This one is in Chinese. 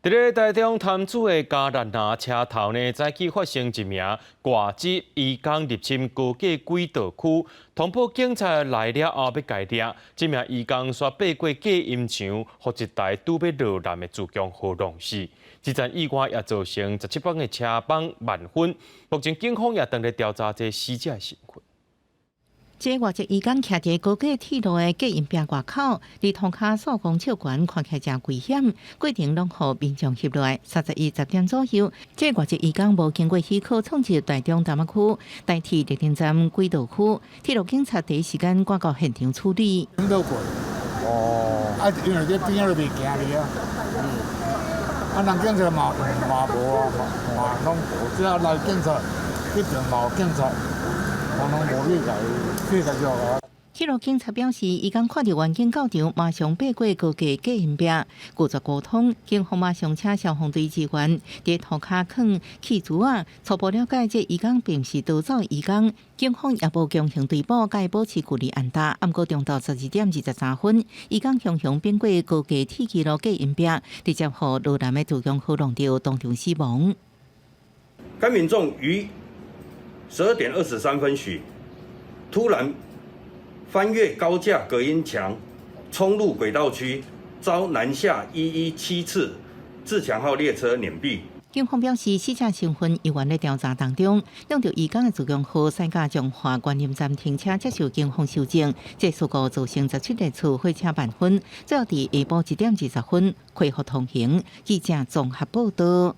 伫咧台中潭子的嘉兰拿车头呢，早起发生一名挂机移工入侵高架轨道区，通报警察来了后要解抓。这名移工煞爬过隔音墙，互一台拄要落难的自强号弄死。这场意外也造成17班的车帮万分。目前警方也正在调查这死者的身份。这外籍移工徛伫高架铁路的隔音壁外口，离涂骹数公尺悬，看起来真危险。过程拢互民众翕落来。10点左右，这外籍移工无经过许可闯入台中淡水区，代替绿电站轨道区，铁路警察第一时间赶到现场处理。到过，因为这边都未行哩啊。人警察嘛无啊，嘛拢无，只要来警察，一定嘛有警察。铁路警察表示，伊刚看到环境较场，马上爬过高架隔音壁，故作沟通，警方马上请消防队支援，伫涂骹放气珠啊。初步了解，这移工并不是逃走移工，警方也无强行追捕，甲伊保持距离安踏。暗过中昼12点23分，移工雄雄变过高架铁轨路隔音壁，直接互落难的自强号弄到当场死亡。该民众于12点23分许，突然翻越高架隔音墙，冲入轨道区，遭南下117次自强号列车碾毙。警方表示，死者身份依然在调查当中。两条移工的自强号驶到彰化观音站停车，接受警方修正，这事故造成17列次火车万分，最后伫下晡1点20分恢复通行。记者综合报道。